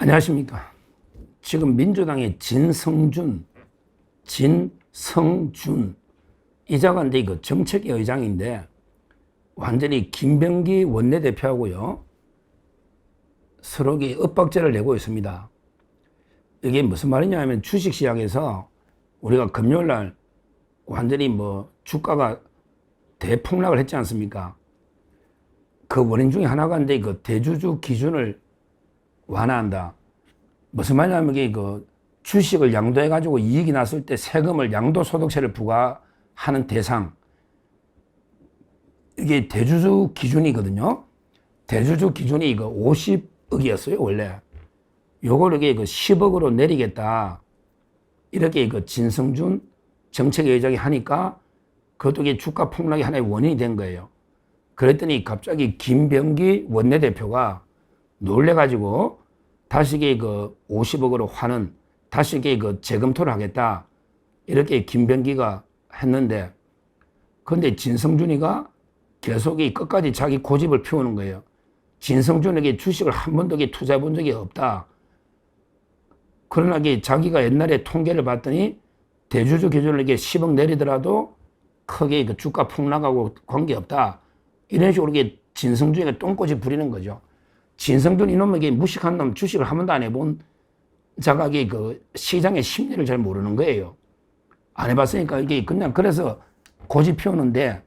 안녕하십니까. 지금 민주당의 진성준 이자가 이거 정책위 의장인데 완전히 김병기 원내대표하고요 서로 엇박자를 내고 있습니다. 이게 무슨 말이냐 하면 주식시장에서 우리가 금요일날 완전히 주가가 대폭락을 했지 않습니까? 그 원인 중에 하나가 그 대주주 기준을 완화한다. 무슨 말이냐면 주식을 양도해가지고 이익이 났을 때 세금을 양도소득세를 부과하는 대상. 이게 대주주 기준이거든요. 대주주 기준이 50억이었어요, 원래. 요걸 10억으로 내리겠다. 이렇게 진성준 정책위의장이 하니까 그것도 주가 폭락의 하나의 원인이 된 거예요. 그랬더니 갑자기 김병기 원내대표가 놀래가지고 다시 50억으로 환원, 다시 재검토를 하겠다. 이렇게 김병기가 했는데, 근데 진성준이가 계속 끝까지 자기 고집을 피우는 거예요. 진성준에게 주식을 한 번도 투자해 본 적이 없다. 그러나 자기가 옛날에 통계를 봤더니 대주주 기준을 10억 내리더라도 크게 주가 폭락하고 관계없다. 이런 식으로 진성준이가 똥꼬집 부리는 거죠. 진성준 이놈에게 무식한 놈, 주식을 한 번도 안 해본 자가 시장의 심리를 잘 모르는 거예요. 안 해봤으니까 이게 그냥 그래서 고집 피우는데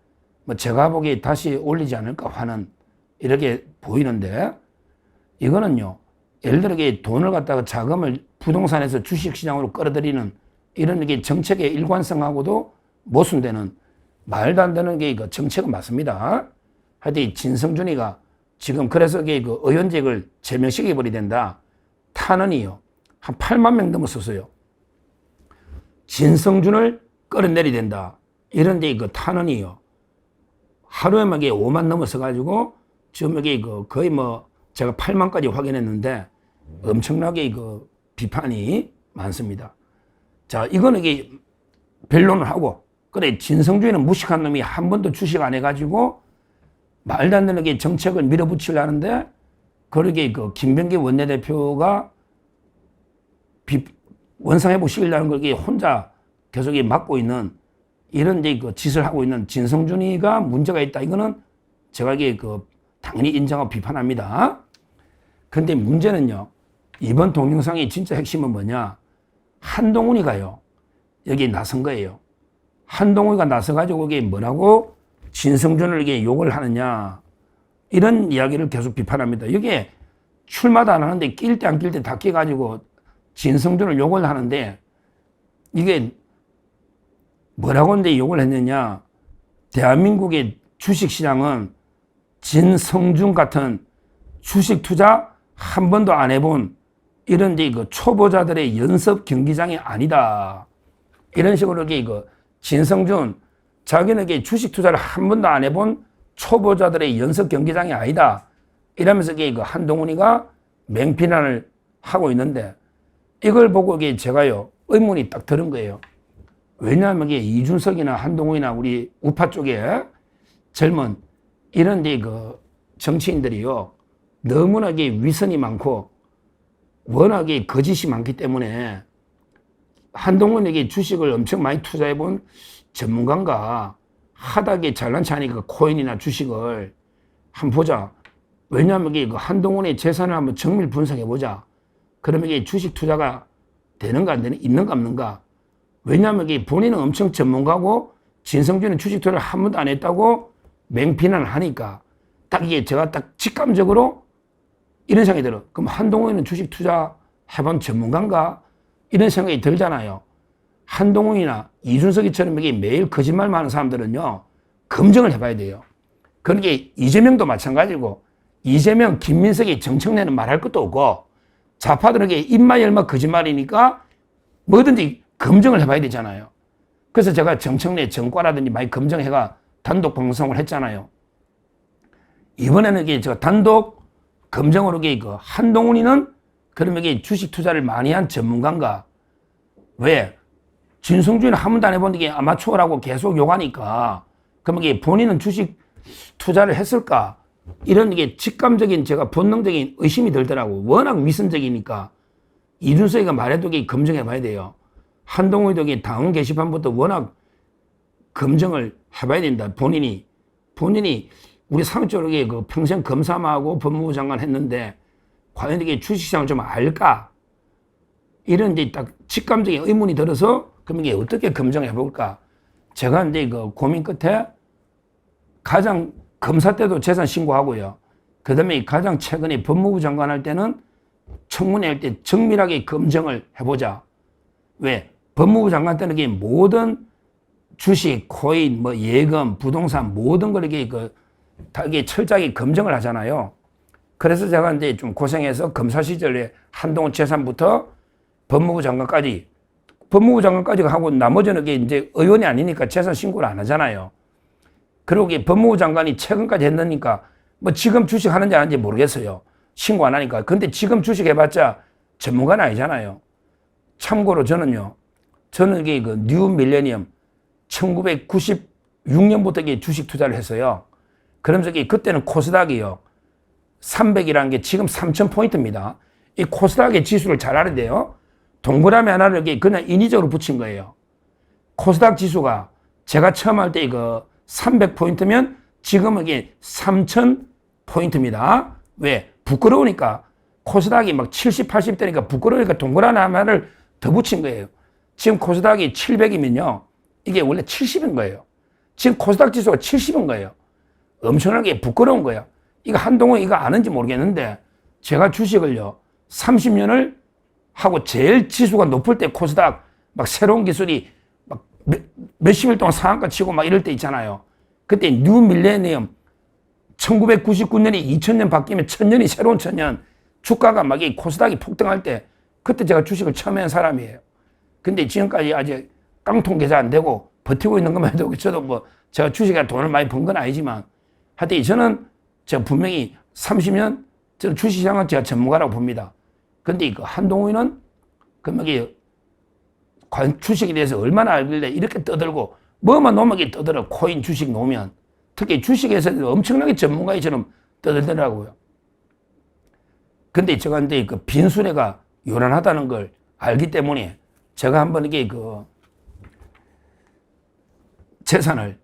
제가 보기에 다시 올리지 않을까 하는 이렇게 보이는데, 이거는요 예를 들어 돈을 갖다가 자금을 부동산에서 주식시장으로 끌어들이는 이런 정책의 일관성하고도 모순되는 말도 안 되는 정책은 맞습니다. 하여튼 진성준이가 지금 그래서 의원직을 제명시켜버려야 된다. 탄원이요 한 8만 명 넘었었어요. 진성준을 끌어내려야 된다. 이런데 탄원이요 하루에 5만 넘어서가지고 지금 여기 거의 제가 8만까지 확인했는데 엄청나게 비판이 많습니다. 자, 이거는 변론을 하고, 그래 진성준이는 무식한 놈이 한 번도 주식 안 해가지고 말도 안 되는 정책을 밀어붙이려는데, 그러게 김병기 원내대표가 원상회복 시키려는 걸 혼자 계속 막고 있는 이런 짓을 하고 있는 진성준이가 문제가 있다. 이거는 제가 당연히 인정하고 비판합니다. 근데 문제는요, 이번 동영상의 진짜 핵심은 뭐냐? 한동훈이가요 여기 나선 거예요. 한동훈이가 나서가지고 뭐라고 진성준을 욕을 하느냐, 이런 이야기를 계속 비판합니다. 이게 출마도 안 하는데 낄 때 안 낄 때 다 끼가지고 진성준을 욕을 하는데, 이게 뭐라고 근데 욕을 했느냐? 대한민국의 주식시장은 진성준 같은 주식 투자 한 번도 안 해본 이런 초보자들의 연습 경기장이 아니다. 이런 식으로 진성준 자기는 주식 투자를 한 번도 안 해본 초보자들의 연습 경기장이 아니다. 이러면서 한동훈이가 맹비난을 하고 있는데, 이걸 보고 제가요 의문이 딱 드는 거예요. 왜냐하면 이준석이나 한동훈이나 우리 우파 쪽에 젊은 이런 정치인들이요 너무나게 위선이 많고 워낙에 거짓이 많기 때문에 한동훈에게 주식을 엄청 많이 투자해본 전문가인가, 하다게 잘난치 하니까 코인이나 주식을 한번 보자. 왜냐하면 한동훈의 재산을 한번 정밀 분석해보자. 그러면 주식 투자가 되는가 안 되는, 있는가 없는가. 왜냐하면 본인은 엄청 전문가고 진성준은 주식 투자를 한 번도 안 했다고 맹비난을 하니까 딱 제가 딱 직감적으로 이런 생각이 들어. 그럼 한동훈이는 주식 투자 해본 전문가인가? 이런 생각이 들잖아요. 한동훈이나 이준석이처럼 매일 거짓말만 하는 사람들은요 검증을 해봐야 돼요. 그러니까 이재명도 마찬가지고, 이재명, 김민석이 정청래는 말할 것도 없고 좌파들에게 입만 열면 거짓말이니까 뭐든지 검증을 해봐야 되잖아요. 그래서 제가 정청래, 정과라든지 많이 검증해가 단독 방송을 했잖아요. 이번에는 저 단독 검증으로 한동훈이는 그러면 주식 투자를 많이 한 전문가인가? 왜? 진성준이는 한 번도 안 해본 게 아마추어라고 계속 욕하니까, 그러면 본인은 주식 투자를 했을까? 이런 게 직감적인 제가 본능적인 의심이 들더라고. 워낙 위선적이니까 이준석이가 말해도 이게 검증해 봐야 돼요. 한동훈도 이게 당원 게시판부터 워낙 검증을 해봐야 된다. 본인이 우리 상쪽에 그 평생 검사만 하고 법무부 장관 했는데 과연 이게 주식시장을 좀 알까? 이런 이제 딱 직감적인 의문이 들어서 그럼 이게 어떻게 검증해 볼까? 제가 이제 그 고민 끝에 가장 검사 때도 재산 신고하고요. 그 다음에 가장 최근에 법무부 장관 할 때는 청문회 할 때 정밀하게 검증을 해보자. 왜? 법무부 장관 때는 이게 모든 주식, 코인, 뭐 예금, 부동산 모든 걸 이게 다 이게 철저하게 검증을 하잖아요. 그래서 제가 이제 좀 고생해서 검사 시절에 한동훈 재산부터 법무부 장관까지 하고 나머지는 이제 의원이 아니니까 재산 신고를 안 하잖아요. 그리고 법무부 장관이 최근까지 했으니까 뭐 지금 주식 하는지 안 하는지 모르겠어요. 신고 안 하니까. 근데 지금 주식 해봤자 전문가는 아니잖아요. 참고로 저는 이게 그 뉴 밀레니엄 1996년부터 이게 주식 투자를 했어요. 그러면서 그때는 코스닥이요. 300이라는 게 지금 3000포인트입니다. 이 코스닥의 지수를 잘 알아야 돼요. 동그라미 하나를 그냥 인위적으로 붙인 거예요. 코스닥 지수가 제가 처음 할 때 이거 300포인트면 지금은 이게 3000포인트입니다. 왜? 부끄러우니까. 코스닥이 막 70, 80대니까 부끄러우니까 동그라미 하나를 더 붙인 거예요. 지금 코스닥이 700이면요. 이게 원래 70인 거예요. 지금 코스닥 지수가 70인 거예요. 엄청나게 부끄러운 거예요. 이거 한동훈 이거 아는지 모르겠는데 제가 주식을요. 30년을 하고 제일 지수가 높을 때 코스닥 막 새로운 기술이 막 몇십 일 동안 상한가 치고 막 이럴 때 있잖아요. 그때 뉴 밀레니엄 1999년이 2000년 바뀌면 1000년이 새로운 1000년 주가가 막 이 코스닥이 폭등할 때 그때 제가 주식을 처음 한 사람이에요. 근데 지금까지 아직 깡통 계좌 안 되고 버티고 있는 것만 해도 저도 뭐 제가 주식에 돈을 많이 번 건 아니지만 하여튼 저는 제가 분명히 30년 저는 주식시장은 제가 전문가라고 봅니다. 근데 이거 한동훈은 그럼 이게 과연 주식에 대해서 얼마나 알길래 이렇게 떠들고 뭐만 놓으면 떠들어. 코인 주식 놓으면 특히 주식에서 엄청나게 전문가처럼 떠들더라고요. 근데 제가 이제 그 빈수레가 요란하다는 걸 알기 때문에 제가 한번 이게 그 재산을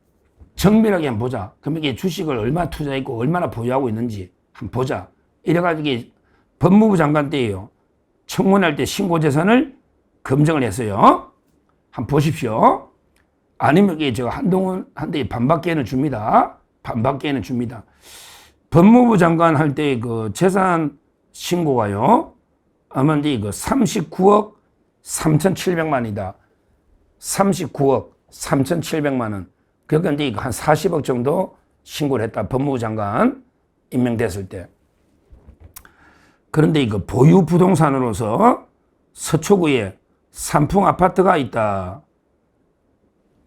정밀하게 한번 보자. 그럼 이게 주식을 얼마나 투자했고 얼마나 보유하고 있는지 한번 보자. 이래가지고 이게 법무부 장관 때예요. 청문할 때 신고 재산을 검증을 했어요. 한번 보십시오. 아니면 이게 제가 한동훈한테 반박기회는 줍니다. 반박기회는 줍니다. 법무부 장관 할 때 그 재산 신고가요. 아마 이제 그 39억 3,700만이다. 39억 3,700만 원. 그러니까 이제 한 40억 정도 신고를 했다. 법무부 장관 임명됐을 때. 그런데 이거 보유 부동산으로서 서초구에 삼풍 아파트가 있다.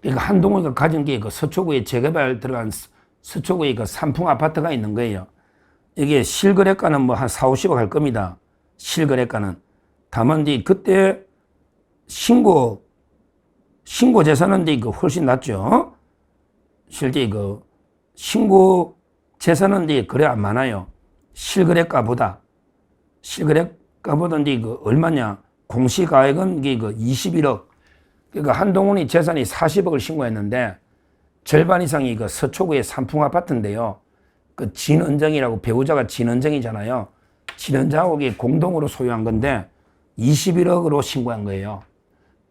그러니까 한동훈이가 가진 게 그 서초구에 재개발 들어간 서초구에 그 삼풍 아파트가 있는 거예요. 이게 실거래가는 뭐 한 4, 50억 할 겁니다. 실거래가는. 다만 이제 그때 신고 재산은 이제 그 훨씬 낮죠. 실제 그 신고 재산은 이제 그래 안 많아요. 실거래가보다 이제 그 얼마냐? 공시가액은 이게 그 21억. 그러니까 한동훈이 재산이 40억을 신고했는데 절반 이상이 그 서초구의 삼풍 아파트인데요. 그 진은정이라고 배우자가 진은정이잖아요. 진은정하고 공동으로 소유한 건데 21억으로 신고한 거예요.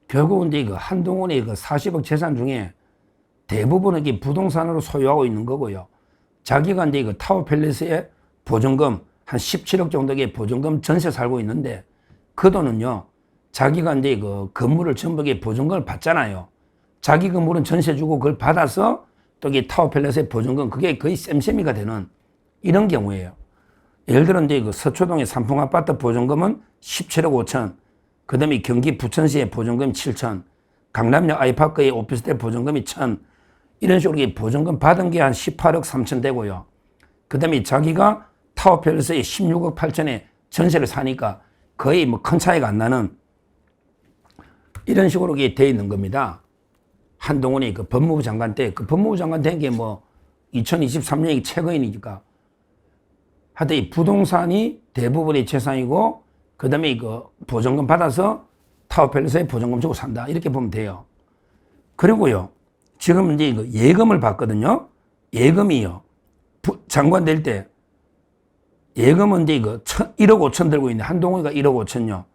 결국은 이제 그 한동훈의 그 40억 재산 중에 대부분은 이게 부동산으로 소유하고 있는 거고요. 자기가 이제 그 타워팰리스에 보증금 한 17억 정도의 보증금 전세 살고 있는데 그 돈은요. 자기가 이제 그 건물을 전부 보증금을 받잖아요. 자기 건물은 전세 주고 그걸 받아서 또 이게 타워팰리스의 보증금 그게 거의 쌤쌤이가 되는 이런 경우예요. 예를 들어 이제 그 서초동의 삼풍 아파트 보증금은 17억 5천. 그 다음에 경기 부천시의 보증금 7천. 강남역 아이파크의 오피스텔 보증금이 1천. 이런 식으로 보증금 받은 게 한 18억 3천 되고요. 그 다음에 자기가 타워팰리스의 16억 8천에 전세를 사니까 거의 뭐 큰 차이가 안 나는 이런 식으로 돼 있는 겁니다. 한동훈이 그 법무부 장관 때, 그 법무부 장관 된 게 뭐 2023년이 최근이니까 하여튼 이 부동산이 대부분의 재산이고, 그 다음에 이거 보증금 받아서 타워팰리스에 보증금 주고 산다. 이렇게 보면 돼요. 그리고요, 지금 이제 이거 예금을 받거든요. 예금이요. 장관 될 때, 예금은 이제 이거 1억 5천 들고 있는데, 한동훈이가 1억 5천요.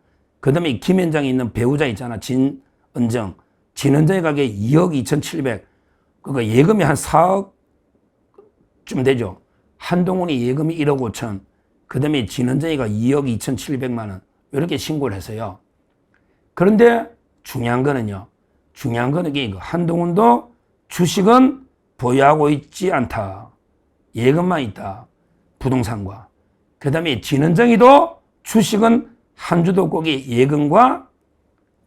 그 다음에 김현장에 있는 배우자 있잖아. 진은정. 진은정의 가게 2억 2,700. 그러니까 예금이 한 4억쯤 되죠. 한동훈이 예금이 1억 5천. 그 다음에 진은정이가 2억 2,700만 원. 이렇게 신고를 했어요. 그런데 중요한 거는요. 중요한 거는 이게 한동훈도 주식은 보유하고 있지 않다. 예금만 있다. 부동산과. 그 다음에 진은정이도 주식은 한 주도 없고 예금과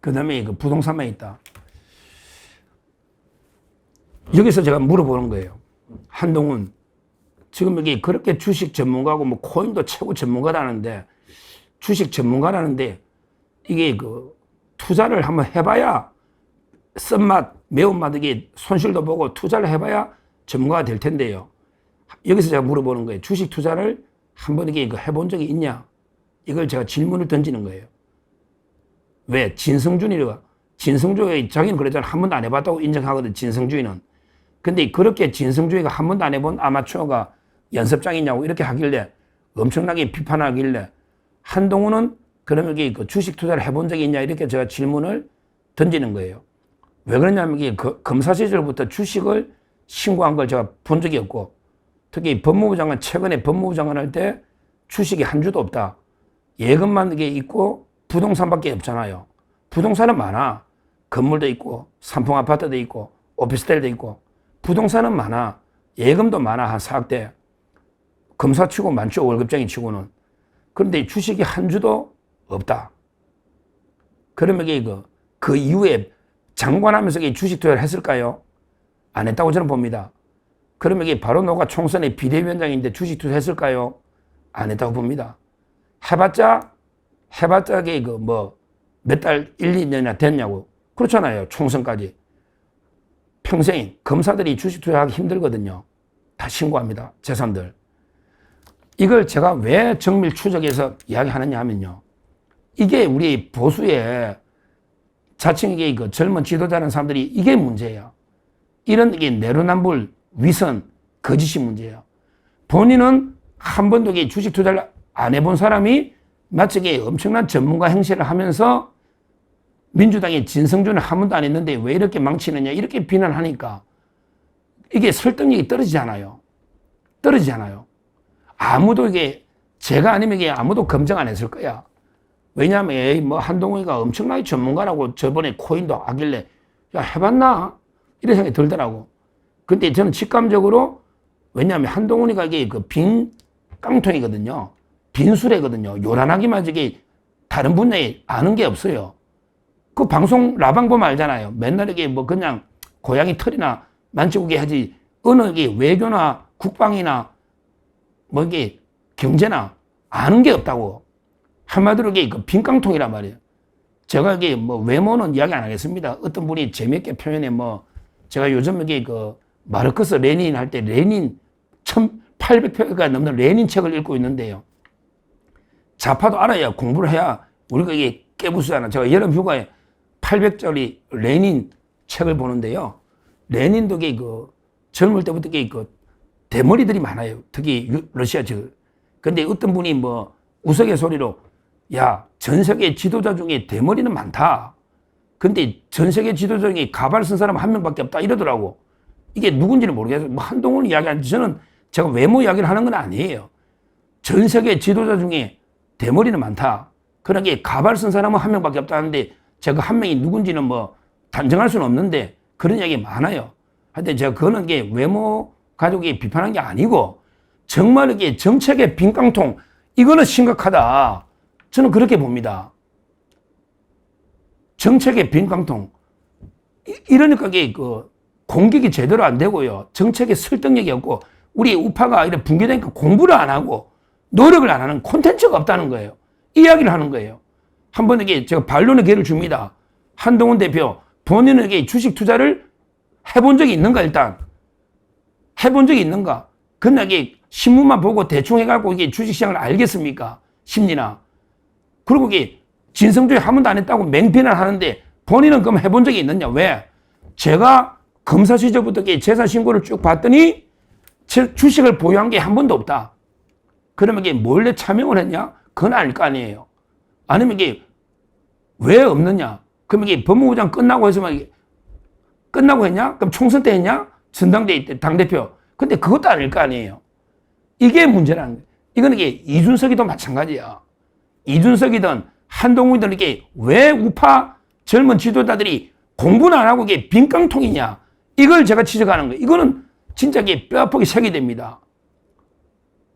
그 다음에 그 부동산만 있다. 여기서 제가 물어보는 거예요. 한동훈, 지금 여기 그렇게 주식 전문가고 뭐 코인도 최고 전문가라는데, 주식 전문가라는데, 이게 그 투자를 한번 해봐야 쓴맛, 매운맛, 이게 손실도 보고 투자를 해봐야 전문가가 될 텐데요. 여기서 제가 물어보는 거예요. 주식 투자를 한번 이게 해본 적이 있냐? 이걸 제가 질문을 던지는 거예요. 왜? 진성준이가 자기는 그랬잖아. 한 번도 안 해봤다고 인정하거든, 진성준이는. 근데 그렇게 진성준이가 한 번도 안 해본 아마추어가 연습장이냐고 이렇게 하길래 엄청나게 비판하길래 한동훈은 그러면 이게 그 주식 투자를 해본 적이 있냐 이렇게 제가 질문을 던지는 거예요. 왜 그러냐면 이게 검사 시절부터 주식을 신고한 걸 제가 본 적이 없고, 특히 법무부 장관, 최근에 법무부 장관 할 때 주식이 한 주도 없다. 예금만 이게 있고 부동산밖에 없잖아요. 부동산은 많아. 건물도 있고 삼풍 아파트도 있고 오피스텔도 있고 부동산은 많아. 예금도 많아. 한 4억대. 검사 치고 많죠. 월급쟁이 치고는. 그런데 주식이 한 주도 없다. 그러면 이게 그 이후에 장관하면서 주식 투자를 했을까요? 안 했다고 저는 봅니다. 그러면 이게 바로 너가 총선의 비대위원장인데 주식 투자했을까요? 안 했다고 봅니다. 해봤자 이게 몇 달, 1, 2년이나 됐냐고. 그렇잖아요. 총선까지. 평생 검사들이 주식 투자하기 힘들거든요. 다 신고합니다. 재산들. 이걸 제가 왜 정밀 추적해서 이야기하느냐 하면요. 이게 우리 보수의 자칭 이게 젊은 지도자라는 사람들이 이게 문제예요. 이런 게 내로남불, 위선, 거짓이 문제예요. 본인은 한 번도 주식 투자를 안 해본 사람이 마치 엄청난 전문가 행세를 하면서 민주당의 진성준은 한 번도 안 했는데 왜 이렇게 망치느냐 이렇게 비난하니까 이게 설득력이 떨어지잖아요. 아무도 제가 아니면 아무도 검증 안 했을 거야. 왜냐하면 한동훈이가 엄청나게 전문가라고 저번에 코인도 하길래 야 해봤나? 이런 생각이 들더라고. 근데 저는 직감적으로 왜냐하면 한동훈이가 빈 깡통이거든요. 빈수레거든요. 요란하기만 이게 다른 분야에 아는 게 없어요. 그 방송 라방 보면 알잖아요. 맨날 그냥 고양이 털이나 만지고 하지 어느 외교나 국방이나 경제나 아는 게 없다고. 한마디로 빈깡통이란 말이에요. 제가 외모는 이야기 안 하겠습니다. 어떤 분이 재미있게 표현해 제가 요즘 마르크스 레닌 할 때 레닌 1800표가 넘는 레닌 책을 읽고 있는데요. 좌파도 알아야 공부를 해야 우리가 깨부수잖아. 제가 여름 휴가에 800짜리 레닌 책을 보는데요. 레닌도 젊을 때부터 대머리들이 많아요. 특히 러시아 즉. 근데 어떤 분이 우스갯소리로 야, 전 세계 지도자 중에 대머리는 많다. 근데 전 세계 지도자 중에 가발 쓴 사람 한 명밖에 없다 이러더라고. 이게 누군지는 모르겠어요. 한동훈 이야기하는데 저는 제가 외모 이야기를 하는 건 아니에요. 전 세계 지도자 중에 대머리는 많다. 그러나 가발 쓴 사람은 한 명밖에 없다는데 제가 한 명이 누군지는 단정할 수는 없는데 그런 이야기 많아요. 하여튼 제가 그거는 외모 가지고 비판한 게 아니고 정말 정책의 빈깡통 이거는 심각하다. 저는 그렇게 봅니다. 정책의 빈깡통. 이러니까 공격이 제대로 안 되고요. 정책에 설득력이 없고 우리 우파가 이렇게 붕괴되니까 공부를 안 하고 노력을 안 하는 콘텐츠가 없다는 거예요. 이야기를 하는 거예요. 한번 제가 반론의 기회를 줍니다. 한동훈 대표 본인에게 주식 투자를 해본 적이 있는가 일단. 해본 적이 있는가. 그러나 신문만 보고 대충 해갖고 이게 주식시장을 알겠습니까? 심리나. 그리고 이게 진성주의 한 번도 안 했다고 맹비난을 하는데 본인은 그럼 해본 적이 있느냐? 왜? 제가 검사 시절부터 재산 신고를 쭉 봤더니 주식을 보유한 게 한 번도 없다. 그러면 이게 몰래 차명을 했냐? 그건 아닐 거 아니에요. 아니면 이게 왜 없느냐? 그러면 이게 법무부장 끝나고 해서 끝나고 했냐? 그럼 총선 때 했냐? 전당대회 때 당대표. 근데 그것도 아닐 거 아니에요. 이게 문제라는 거예요. 이거는 이게 이준석이도 마찬가지야. 이준석이든 한동훈이든 이게 왜 우파 젊은 지도자들이 공부는 안 하고 이게 빈깡통이냐? 이걸 제가 지적하는 거예요. 이거는 진짜 이게 뼈아프게 새겨됩니다.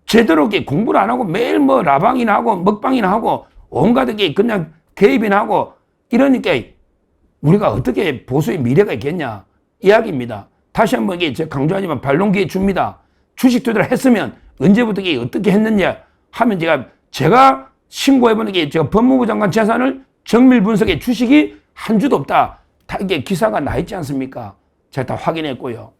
제대로 이게 공부를 안 하고 매일 뭐 라방이나 하고 먹방이나 하고 온갖 게 그냥 개입이나 하고 이러니까 우리가 어떻게 보수의 미래가 있겠냐 이야기입니다. 다시 한번 이게 제가 강조하지만 반론 기회 줍니다. 주식 투자를 했으면 언제부터 이게 어떻게 했느냐 하면 제가 신고해보는 게 제가 법무부 장관 재산을 정밀 분석해 주식이 한 주도 없다. 다 이게 기사가 나 있지 않습니까? 제가 다 확인했고요.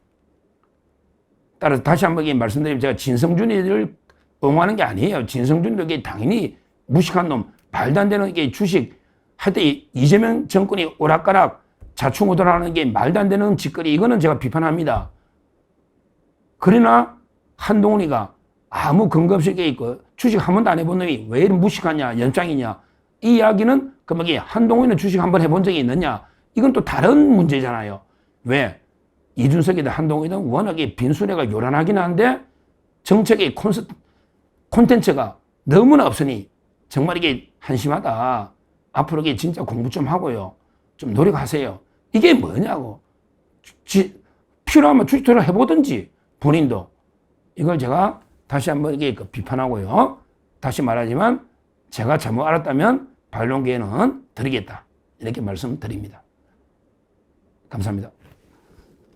따라서 다시 한번 말씀드리면 제가 진성준이를 옹호하는 게 아니에요. 진성준도 이게 당연히 무식한 놈, 말도 안 되는 게 주식, 하여튼 이재명 정권이 오락가락 자충우돌하는 게 말도 안 되는 짓거리, 이거는 제가 비판합니다. 그러나 한동훈이가 아무 근거 없이 있고 주식 한 번도 안 해본 놈이 왜 이런 무식하냐, 연장이냐, 이 이야기는 그럼 이게 한동훈이는 주식 한 번 해본 적이 있느냐, 이건 또 다른 문제잖아요. 왜? 이준석이든 한동훈이든 워낙에 빈수레가 요란하긴 한데 정책의 콘텐츠가 너무나 없으니 정말 이게 한심하다. 앞으로 이게 진짜 공부 좀 하고요. 좀 노력하세요. 이게 뭐냐고. 필요하면 주식 투자를 해보든지 본인도. 이걸 제가 다시 한번 이게 비판하고요. 다시 말하지만 제가 잘못 알았다면 반론 기회는 드리겠다. 이렇게 말씀드립니다. 감사합니다.